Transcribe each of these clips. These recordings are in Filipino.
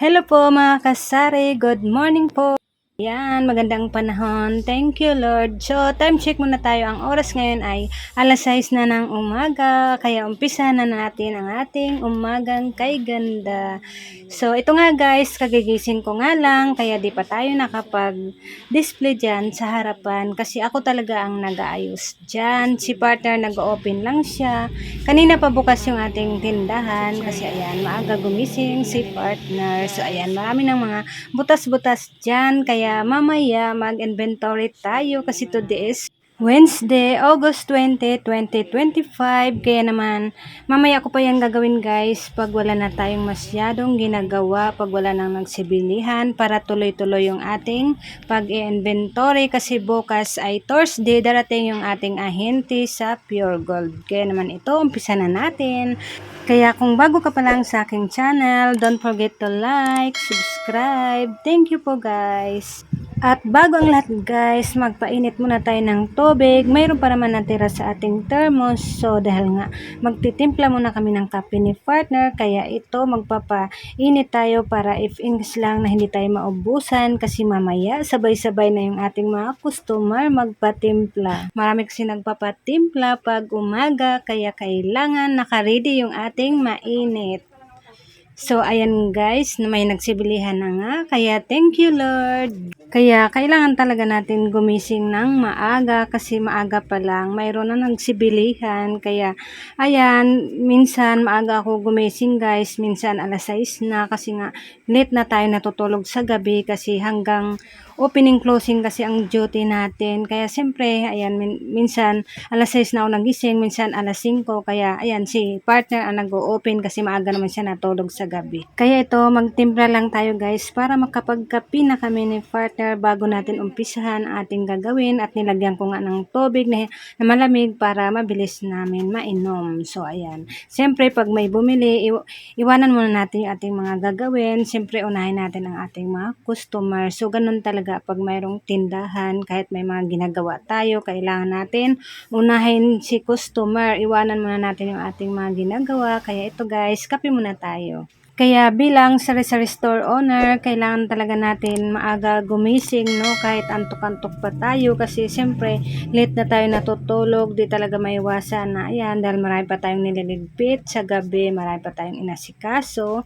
Hello po mga kasari, good morning po. Yan, magandang panahon. Thank you Lord. So, time check muna tayo. Ang oras ngayon ay alas 6 na ng umaga. Kaya umpisa na natin ang ating umagang kay ganda. So, ito nga guys, kagigising ko nga lang. Kaya di pa tayo nakapag-display dyan sa harapan. Kasi ako talaga ang nag-aayos dyan. Si partner nag-open lang siya. Kanina pa bukas yung ating tindahan. Kasi ayan, maaga gumising si partner. So, ayan, marami ng mga butas-butas dyan. Kaya mamaya mag-inventory tayo kasi today is Wednesday, August 20, 2025. Kaya naman, mamaya ko pa yan gagawin guys pag wala na tayong masyadong ginagawa, pag wala nang nagsibilihan para tuloy-tuloy yung ating pag-inventory kasi bukas ay Thursday, darating yung ating ahente sa Pure Gold. Kaya naman ito, umpisa na natin. Kaya kung bago ka pa lang sa aking channel, don't forget to like, subscribe. Thank you po guys. At bago ang lahat guys, magpainit muna tayo ng tubig. Mayroon pa naman natira sa ating thermos. So dahil nga magtitimpla muna kami ng kape ni partner, kaya ito magpapainit tayo para if inks lang na hindi tayo maubusan kasi mamaya sabay-sabay na yung ating mga customer magpatimpla. Marami kasi nagpapatimpla pag umaga kaya kailangan nakaready yung ating mainit. So, ayan guys, may nagsibilihan na nga. Kaya, thank you Lord. Kaya, kailangan talaga natin gumising ng maaga kasi maaga pa lang. Mayroon na nagsibilihan. Kaya, ayan, minsan maaga ako gumising guys. Minsan alas 6 na kasi nga late na tayo natutulog sa gabi kasi hanggang opening closing kasi ang duty natin. Kaya, siyempre, ayan, minsan alas 6 na ako nagising, minsan alas 5. Kaya, ayan, si partner ang nag-o-open kasi maaga naman siya natulog sa gabi. Kaya ito, magtimpla lang tayo guys para makapagkapi na kami ni partner bago natin umpisahan ating gagawin at nilagyan ko nga ng tubig na malamig para mabilis namin mainom. So ayan, siyempre pag may bumili, iwanan muna natin yung ating mga gagawin. Siyempre unahin natin ang ating mga customer. So ganun talaga pag mayroong tindahan, kahit may mga ginagawa tayo, kailangan natin unahin si customer. Iwanan muna natin yung ating mga ginagawa. Kaya ito guys, kape muna tayo. Kaya bilang sari-sari store owner, kailangan talaga natin maaga gumising, no? Kahit antok-antok pa tayo kasi siyempre late na tayo natutulog, di talaga maiwasan na ayan dahil marami pa tayong nililigpit sa gabi, marami pa tayong inasikaso.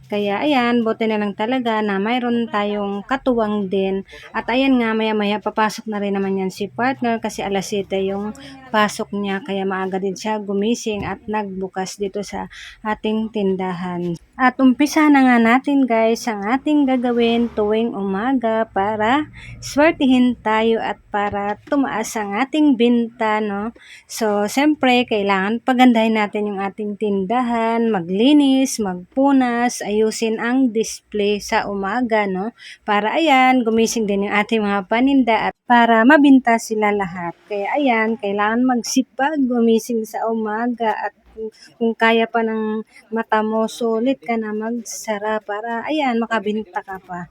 Kaya ayan, buti na lang talaga na mayroon tayong katuwang din. At ayan nga, maya-maya papasok na rin naman yan si partner kasi alas 7 yung pasok niya. Kaya maaga din siya gumising at nagbukas dito sa ating tindahan. At umpisa na nga natin guys ang ating gagawin tuwing umaga para swertihin tayo at para tumaas ang ating binta, no? So, siyempre, kailangan pagandahin natin yung ating tindahan, maglinis, magpunas, ayusin ang display sa umaga, no? Para ayan, gumising din yung ating mga paninda at para mabinta sila lahat. Kaya ayan, kailangan magsipag, gumising sa umaga at kung kaya pa ng mata mo, sulit ka na magsara para ayan, makabinta ka pa.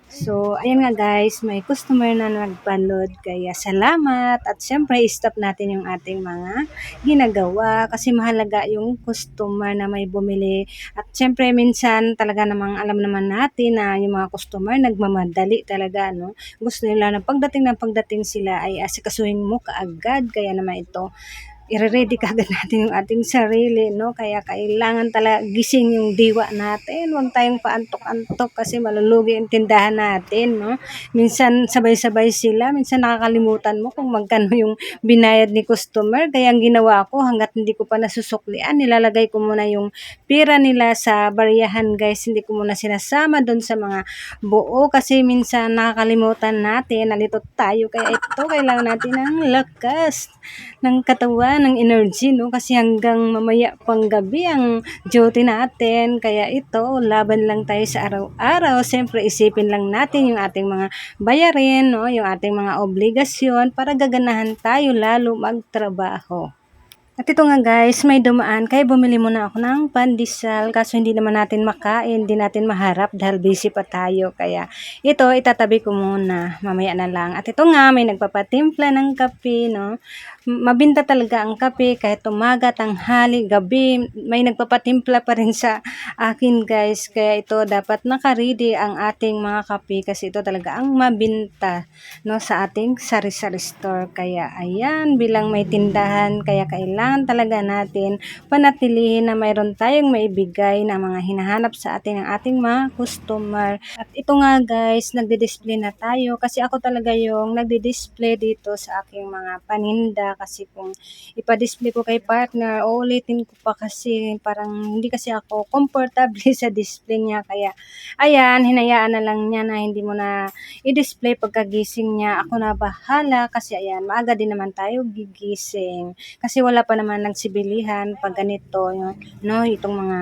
So, ayan nga guys, may customer na nagpa-load kaya salamat at syempre stop natin yung ating mga ginagawa kasi mahalaga yung customer na may bumili at syempre minsan talaga namang alam naman natin na yung mga customer nagmamadali talaga, no? Gusto nila na pagdating sila ay asikasuhin mo kaagad kaya naman ito i-ready kagad natin yung ating sarili, no? Kaya kailangan talaga gising yung diwa natin. Huwag tayong paantok-antok kasi malulugi yung tindahan natin, no? Minsan sabay-sabay sila, minsan nakakalimutan mo kung magkano yung binayad ni customer. Kaya ang ginawa ko hanggat hindi ko pa nasusuklian, nilalagay ko muna yung pira nila sa bariyahan, guys. Hindi ko muna sinasama doon sa mga buo kasi minsan nakakalimutan natin, nalito tayo. Kaya ito, kailangan natin ng lakas ng katawan, ng energy, no? Kasi hanggang mamaya pang gabi ang duty natin. Kaya ito, laban lang tayo sa araw-araw. Siyempre, isipin lang natin yung ating mga bayarin, no? Yung ating mga obligasyon para gaganahan tayo lalo magtrabaho. At ito nga guys, may dumaan, kaya bumili muna ako ng pandesal kaso hindi naman natin makain, hindi natin maharap dahil busy pa tayo. Kaya ito, itatabi ko muna, mamaya na lang. At ito nga, may nagpapatimpla ng kape, no? mabinta talaga ang kape kahit umaga, tanghali, gabi. May nagpapatimpla pa rin sa akin guys. Kaya ito dapat naka-ready ang ating mga kape kasi ito talaga ang mabinta, no, sa ating sari-sari store. Kaya ayan, bilang may tindahan, kaya kailangan talaga natin panatilihin na mayroon tayong maibigay na mga hinahanap sa atin ng ating mga customer. At ito nga guys, nagdi-display na tayo kasi ako talaga yung nagdi-display dito sa aking mga paninda kasi kung ipa-display ko kay partner, uulitin ko pa kasi parang hindi kasi ako komportable sa display niya. Kaya ayan, hinayaan na lang niya na hindi mo na i-display pagkagising niya. Ako na bahala kasi ayan, maaga din naman tayo gigising. Kasi wala pa naman nagsibilihan pag ganito, no, itong mga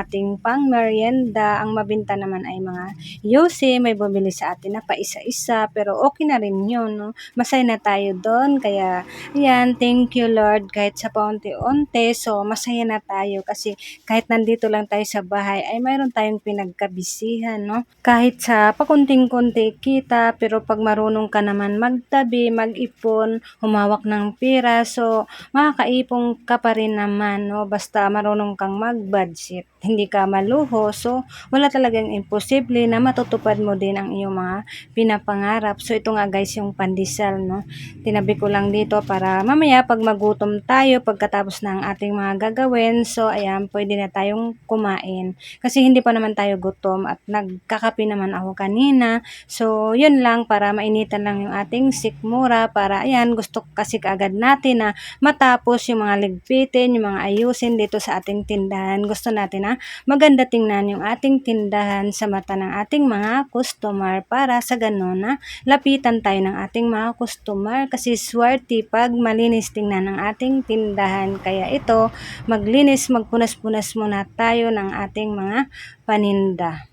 ating pang merienda. Ang mabinta naman ay mga yosi, may bumili sa atin na pa isa-isa, pero okay na rin yun, no? Masaya na tayo doon, kaya ayan, thank you Lord, kahit sa paunti-unti, so masaya na tayo kasi kahit nandito lang tayo sa bahay, ay mayroon tayong pinagkabisihan, no? Kahit sa pakunting-kunti kita, pero pag marunong ka naman magtabi, mag-ipon, humawak ng pera, so makakaipon ka pa rin naman, no? Basta marunong kang mag-budget, hindi ka maluho, so wala talagang imposible na matutupad mo din ang iyong mga pinapangarap. So ito nga guys yung pandesal, no? Tinabi ko lang dito para mamaya pag magutom tayo pagkatapos ng ating mga gagawin, so ayan, pwede na tayong kumain. Kasi hindi pa naman tayo gutom at nagkakape naman ako kanina. So yun lang, para mainitan lang yung ating sikmura, para ayan, gusto kasi kaagad natin na matapos yung mga ligpitin, yung mga ayusin dito sa ating tindahan. Gusto natin na maganda tingnan yung ating tindahan sa mata ng ating mga customer para sa ganun na lapitan tayo ng ating mga customer kasi swerte pag malinis tingnan ng ating tindahan. Kaya ito, maglinis, magpunas-punas muna tayo ng ating mga paninda.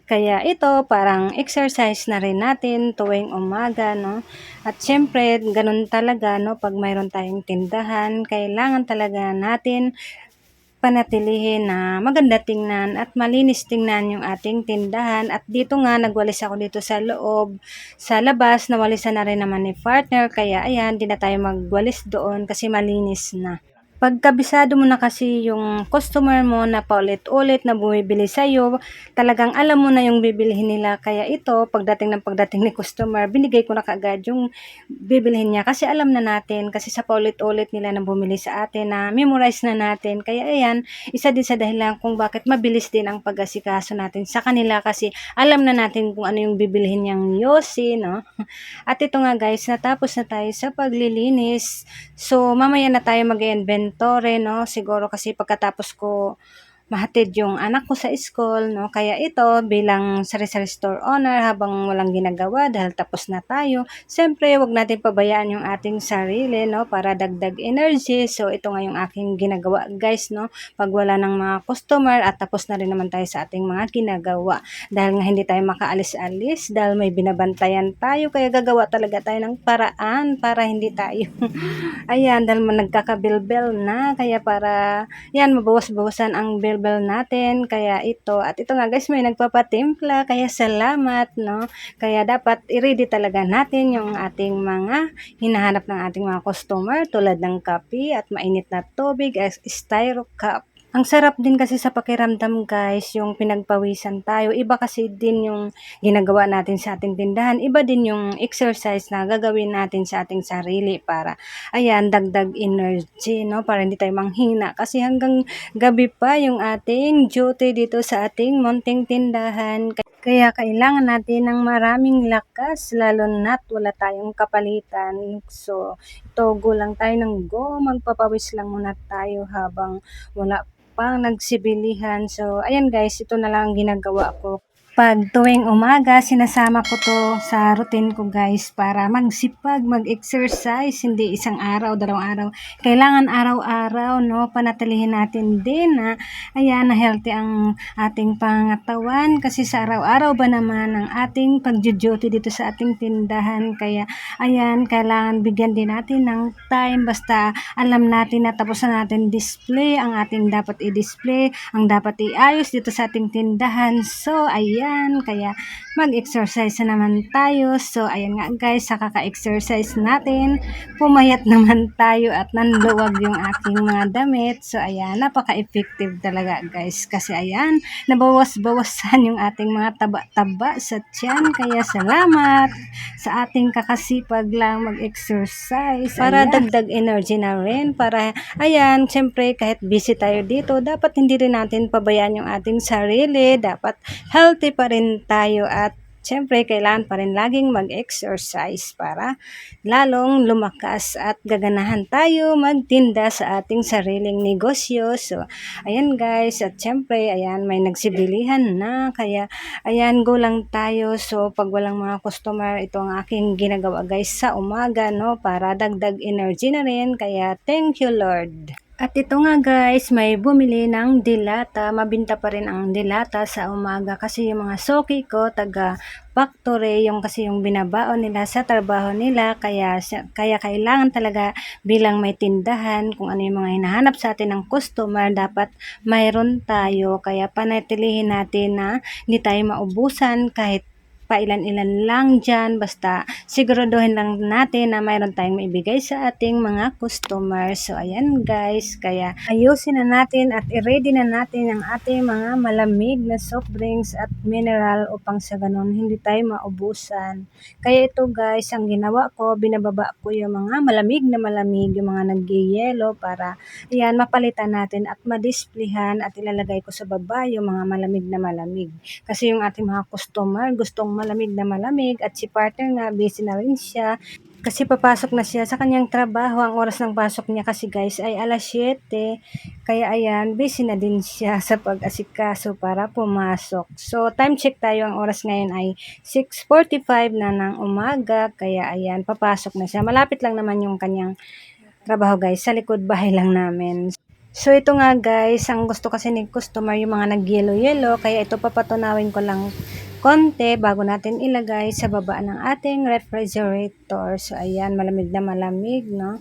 Kaya ito, parang exercise na rin natin tuwing umaga, no? At syempre, ganun talaga, no? Pag mayroon tayong tindahan, kailangan talaga natin panatilihin na maganda tingnan at malinis tingnan yung ating tindahan. At dito nga, nagwalis ako dito sa loob. Sa labas, nawalisan na rin naman ni partner. Kaya ayan, di na tayo magwalis doon kasi malinis na. Pagkabisado mo na kasi yung customer mo na paulit-ulit na bumibili sa'yo, talagang alam mo na yung bibilihin nila. Kaya ito, pagdating ni customer, binigay ko na kaagad yung bibilihin niya. Kasi alam na natin, kasi sa paulit-ulit nila na bumili sa atin, na memorize na natin. Kaya ayan, isa din sa dahilan kung bakit mabilis din ang pag-asikaso natin sa kanila. Kasi alam na natin kung ano yung bibilihin niyang yosi, no? At ito nga guys, natapos na tayo sa paglilinis. So, mamaya na tayo mag-inventory, no? Siguro kasi pagkatapos ko mahatid yung anak ko sa school, no? Kaya ito, bilang sari-sari store owner, habang walang ginagawa dahil tapos na tayo, siyempre, wag natin pabayaan yung ating sarili, no? Para dagdag energy. So, ito nga yung aking ginagawa, guys, no? Pag wala ng mga customer at tapos na rin naman tayo sa ating mga ginagawa. Dahil nga hindi tayo makaalis-alis, dahil may binabantayan tayo, kaya gagawa talaga tayo ng paraan para hindi tayo, ayan, dahil nagkakabilbel na, kaya para, yan, mabawas-bawasan ang bilbel natin. Kaya ito, at ito nga guys, may nagpapatimpla, kaya salamat, no? Kaya dapat i-ready talaga natin yung ating mga hinahanap ng ating mga customer, tulad ng kape at mainit na tubig as styro cup. Ang sarap din kasi sa pakiramdam guys, yung pinagpawisan tayo. Iba kasi din yung ginagawa natin sa ating tindahan. Iba din yung exercise na gagawin natin sa ating sarili para, ayan, dagdag energy, no? Para hindi tayo manghina. Kasi hanggang gabi pa yung ating duty dito sa ating munting tindahan. Kaya kailangan natin ng maraming lakas, lalo na't wala tayong kapalitan. So, ito, go lang tayo ng go. Magpapawis lang muna tayo habang wala pang nagsibilihan. So, ayan guys, ito na lang ang ginagawa ko. Pag tuwing umaga, sinasama ko to sa routine ko guys para magsipag, mag-exercise, hindi isang araw, dalawang araw. Kailangan araw-araw, no? Panatilihin natin din na, ayan, na healthy ang ating pangatawan kasi sa araw-araw ba naman ang ating pag-duty dito sa ating tindahan. Kaya, ayan, kailangan bigyan din natin ng time basta alam natin na tapos na natin display ang ating dapat i-display, ang dapat iayos dito sa ating tindahan. So, ayan. ayan, kaya mag-exercise na naman tayo. So, ayan nga guys, sa kaka-exercise natin, pumayat naman tayo at nanluwag yung aking mga damit. So, ayan, napaka-effective talaga guys. Kasi ayan, nabawas-bawasan yung ating mga taba-taba sa tiyan. Kaya salamat sa ating kakasipag lang mag-exercise. Para dagdag energy na rin. Para, ayan, syempre kahit busy tayo dito, dapat hindi rin natin pabayaan yung ating sarili. Dapat healthy pa rin tayo at siyempre, kailangan pa rin laging mag-exercise para lalong lumakas at gaganahan tayo magtinda sa ating sariling negosyo. So, ayan guys, at siyempre, ayan, may nagsibilihan na, kaya, ayan, go lang tayo. So, pag walang mga customer, ito ang aking ginagawa guys sa umaga, no, para dagdag energy na rin, kaya thank you Lord. At ito nga guys, may bumili ng dilata. Mabinta pa rin ang dilata sa umaga kasi yung mga soki ko taga factory, yung kasi yung binabaon nila sa trabaho nila, kaya kailangan talaga bilang may tindahan kung ano yung mga hinahanap sa atin ng customer, dapat mayroon tayo. Kaya panatilihin natin na hindi tayo maubusan kahit pailan-ilan lang dyan, basta siguraduhin lang natin na mayroon tayong maibigay sa ating mga customers. So, ayan guys, kaya ayusin na natin at i-ready na natin ang ating mga malamig na soft drinks at mineral upang sa ganun hindi tayo maubusan. Kaya ito guys, ang ginawa ko, binababa ko yung mga malamig, yung mga nag-yelo para ayan, mapalitan natin at madisplayhan at ilalagay ko sa baba yung mga malamig. Kasi yung ating mga customer gustong malamig at si partner nga busy na rin siya kasi papasok na siya sa kanyang trabaho. Ang oras ng pasok niya kasi guys ay alas 7, kaya ayan, busy na din siya sa pag-asikaso para pumasok. So time check tayo, ang oras ngayon ay 6:45 na ng umaga, kaya ayan, papasok na siya. Malapit lang naman yung kanyang trabaho guys, sa likod bahay lang namin. So ito nga guys, ang gusto kasi ni customer yung mga nag-yellow, kaya ito papatunawin ko lang konti bago natin ilagay sa baba ng ating refrigerator. So ayan, malamig na malamig, no?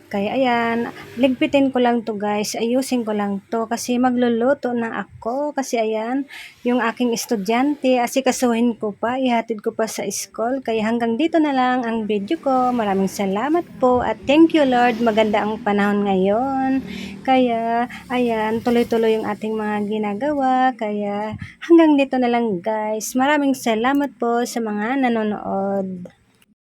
Kaya ayan, ligpitin ko lang to guys, ayusin ko lang to kasi magluluto na ako. Kasi ayan, yung aking estudyante, asikasuhin ko pa, ihatid ko pa sa school. Kaya hanggang dito na lang ang video ko. Maraming salamat po at thank you Lord, maganda ang panahon ngayon. Kaya ayan, tuloy-tuloy yung ating mga ginagawa. Kaya hanggang dito na lang guys, maraming salamat po sa mga nanonood.